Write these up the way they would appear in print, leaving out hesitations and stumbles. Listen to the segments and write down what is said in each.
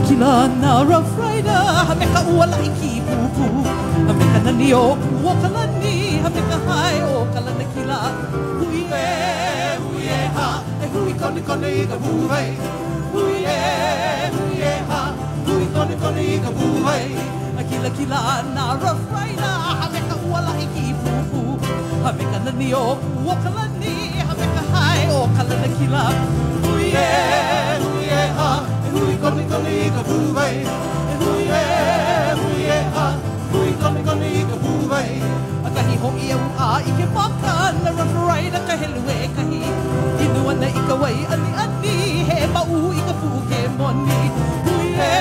Kila na Rough Rider Hameka uwala ikipupu Hameka na niyo uwo kalani Hameka hai o kalana kila Huye, huye ha Hui koni koni ika buhai Huye, huye ha Hui koni koni ika buhai Kila na Rough Rider Hameka uwala ikipupu Hameka na niyo uwo kalani Hameka hai o kalana kila Huye, huye ha Hui koni koni ika buhai Huye, huye ha Hui koni koni ika buhai Akahi ho ia ua ike maka Na Rough Rider ka helue kahi Inua na ika wai ani ani He mau ika puke moni Huye,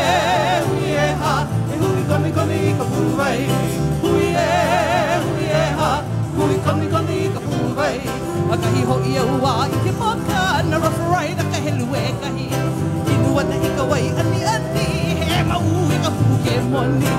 huye ha Hui koni koni ika buhai Huye, huye ha Hui koni koni ika buhai Akahi ho ia ua ike maka Na Rough Rider ka helue kahi Inua na ika wai ani ani He mau ika puke moni